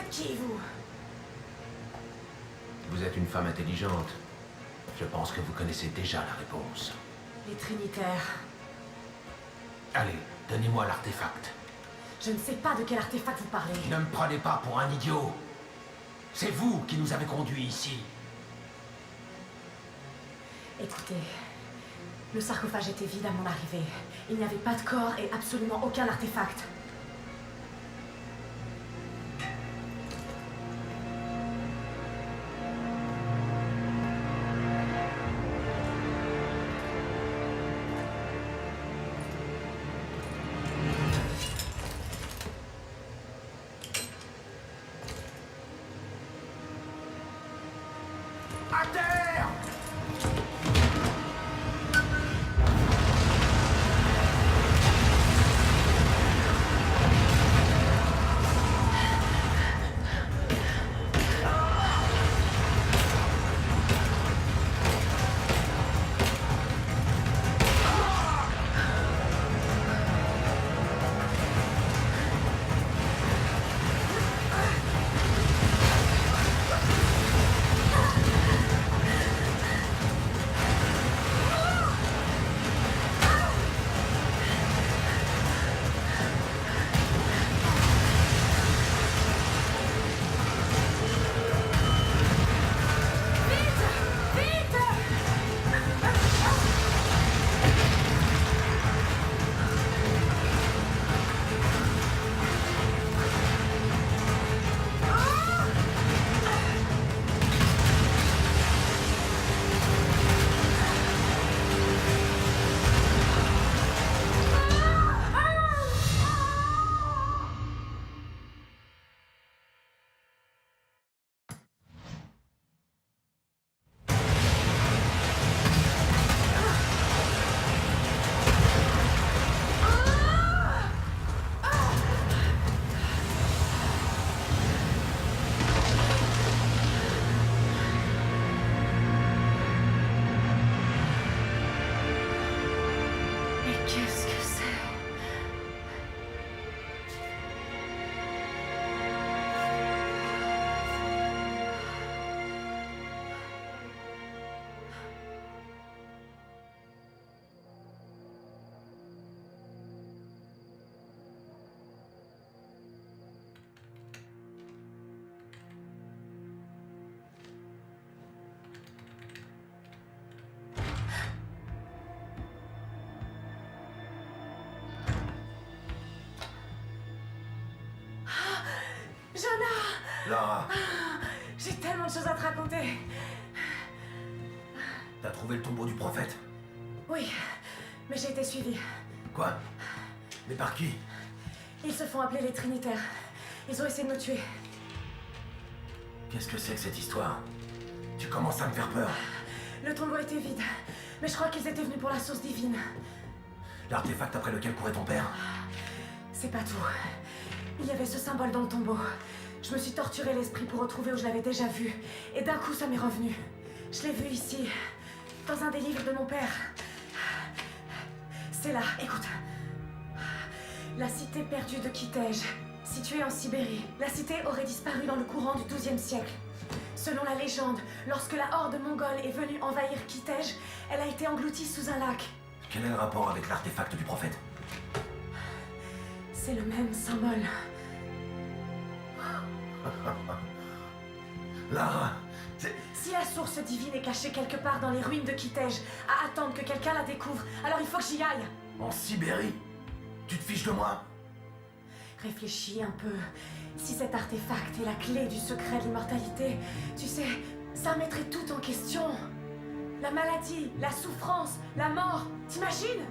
êtes qui, vous? Vous êtes une femme intelligente. Je pense que vous connaissez déjà la réponse. Les Trinitaires. Allez, donnez-moi l'artefact. Je ne sais pas de quel artefact vous parlez. Ne me prenez pas pour un idiot. C'est vous qui nous avez conduits ici. Écoutez, le sarcophage était vide à mon arrivée. Il n'y avait pas de corps et absolument aucun artefact. À terre! Mais qu'est-ce que c'est? Jonah! Lara, J'ai tellement de choses à te raconter. t'as trouvé le tombeau du prophète? Oui, mais j'ai été suivie. Quoi? Mais par qui? Ils se font appeler les Trinitaires. Ils ont essayé de me tuer. Qu'est-ce que c'est que cette histoire? Tu commences à me faire peur. Le tombeau était vide, mais je crois qu'ils étaient venus pour la source divine. L'artefact après lequel courait ton père? C'est pas tout. Il y avait ce symbole dans le tombeau. Je me suis torturé l'esprit pour retrouver où je l'avais déjà vu. Et d'un coup, ça m'est revenu. Je l'ai vu ici, dans un des livres de mon père. C'est là, écoute. La cité perdue de Kitej, située en Sibérie. La cité aurait disparu dans le courant du XIIe siècle. Selon la légende, lorsque la horde mongole est venue envahir Kitej, elle a été engloutie sous un lac. Quel est le rapport avec l'artefact du prophète? C'est le même symbole. Lara, c'est... Si la source divine est cachée quelque part dans les ruines de Kitej, à attendre que quelqu'un la découvre, alors il faut que j'y aille. En Sibérie? Tu te fiches de moi? Réfléchis un peu. Si cet artefact est la clé du secret de l'immortalité, tu sais, ça mettrait tout en question. La maladie, la souffrance, la mort, t'imagines?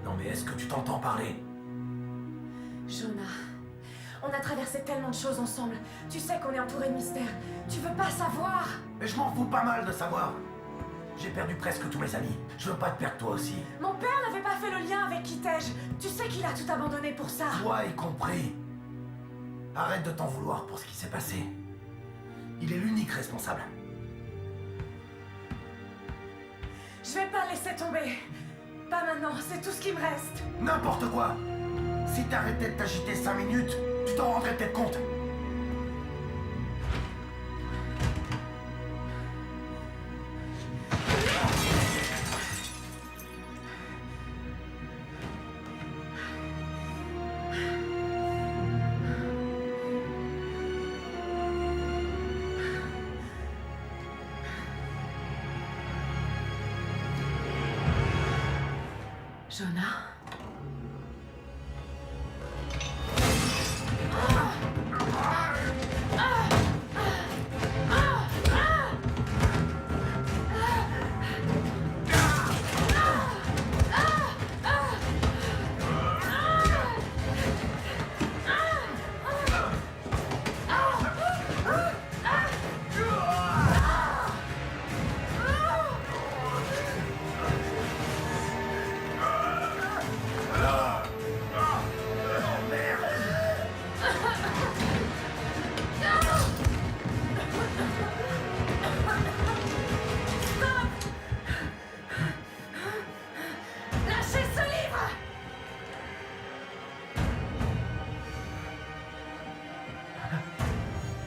Non mais est-ce que tu t'entends parler? Jonah, on a traversé tellement de choses ensemble. Tu sais qu'on est entouré de mystères. Tu veux pas savoir? Mais je m'en fous pas mal de savoir. J'ai perdu presque tous mes amis. Je veux pas te perdre toi aussi. Mon père n'avait pas fait le lien avec Kitej. Tu sais qu'il a tout abandonné pour ça. Toi y compris. Arrête de t'en vouloir pour ce qui s'est passé. Il est l'unique responsable. Je vais pas laisser tomber. Pas maintenant, c'est tout ce qui me reste. N'importe quoi. Si t'arrêtais de t'agiter 5 minutes, tu t'en rendrais peut-être compte. Jonah? Lâchez ce livre!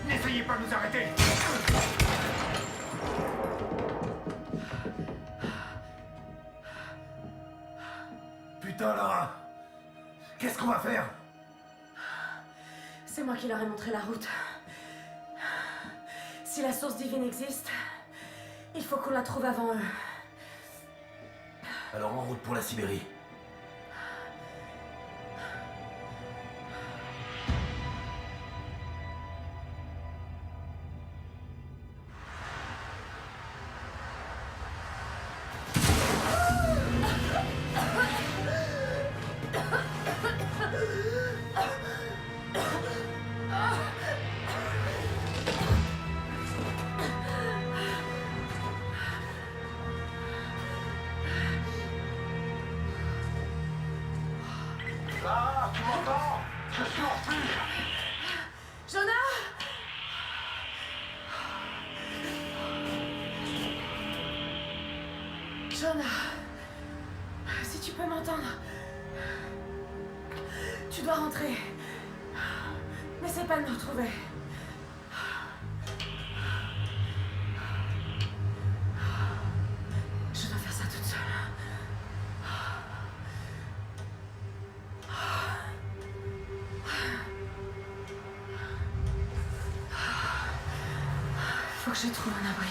N'essayez pas de nous arrêter! Putain, Lara! Qu'est-ce qu'on va faire? C'est moi qui leur ai montré la route. Si la source divine existe, il faut qu'on la trouve avant eux. Alors en route pour la Sibérie. Ah, tu m'entends? Je suis en fuite! Jonah! Jonah, si tu peux m'entendre, tu dois rentrer. N'essaie pas de me retrouver. Je dois faire ça toute seule. Faut que je trouve un abri.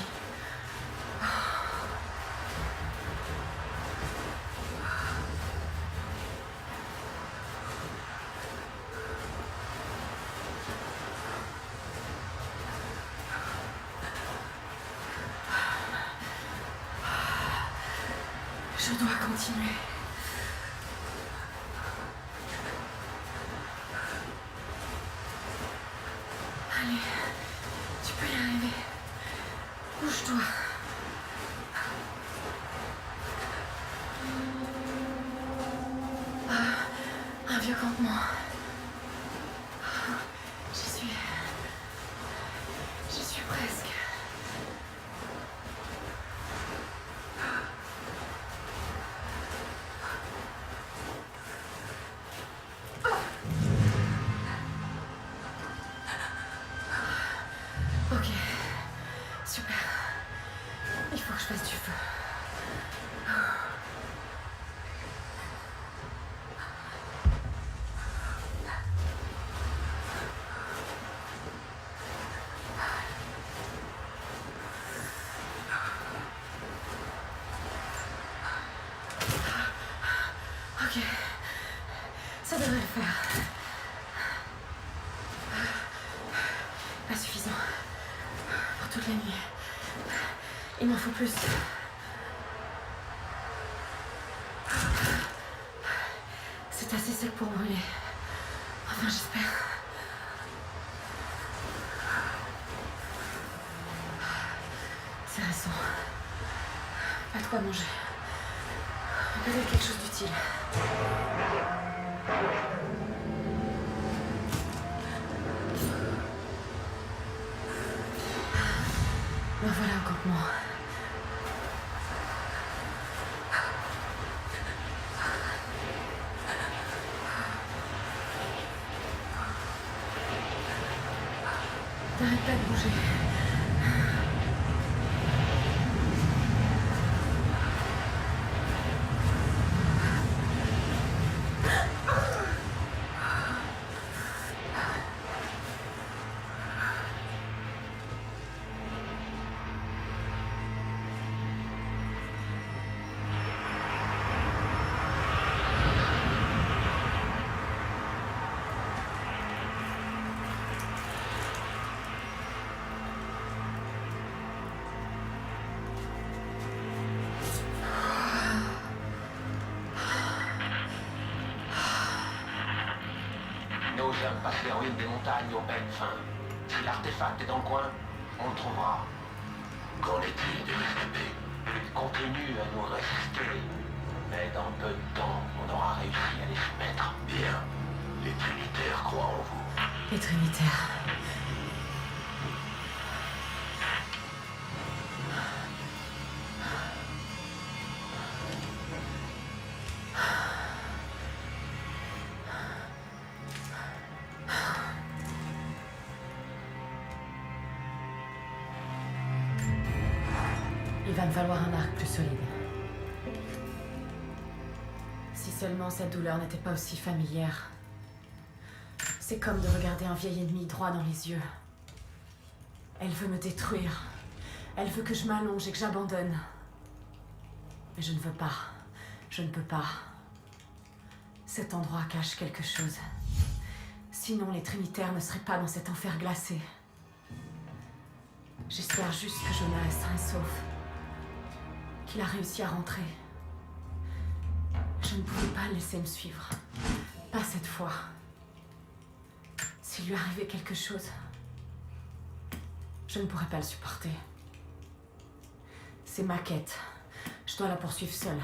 Je dois continuer. Allez, tu peux y arriver. Bouge-toi. Un vieux campement. J'y suis presque. Ok, super. Il faut que je fasse du feu. Ok, ça devrait le faire. Pas suffisant pour toute la nuit. Il m'en faut plus. C'est assez sec pour brûler. Enfin, j'espère. C'est récent. Pas de quoi manger. Peut-être quelque chose d'utile. Ben voilà un campement. T'arrêtes pas de bouger. nos hommes passent les ruines des montagnes au peigne fin. Si l'artefact est dans le coin, on le trouvera. Qu'en est-il des rescapés? Ils continuent à nous résister. Mais dans peu de temps, on aura réussi à les soumettre. Bien. Les Trinitaires croient en vous. Les Trinitaires. Il va me falloir un arc plus solide. Si seulement cette douleur n'était pas aussi familière. C'est comme de regarder un vieil ennemi droit dans les yeux. Elle veut me détruire. Elle veut que je m'allonge et que j'abandonne. Mais je ne veux pas. Je ne peux pas. Cet endroit cache quelque chose. Sinon, les Trinitaires ne seraient pas dans cet enfer glacé. J'espère juste que Jonas est sain et sauf. Qu'il a réussi à rentrer. Je ne pouvais pas le laisser me suivre. Pas cette fois. S'il lui arrivait quelque chose, je ne pourrais pas le supporter. C'est ma quête. Je dois la poursuivre seule.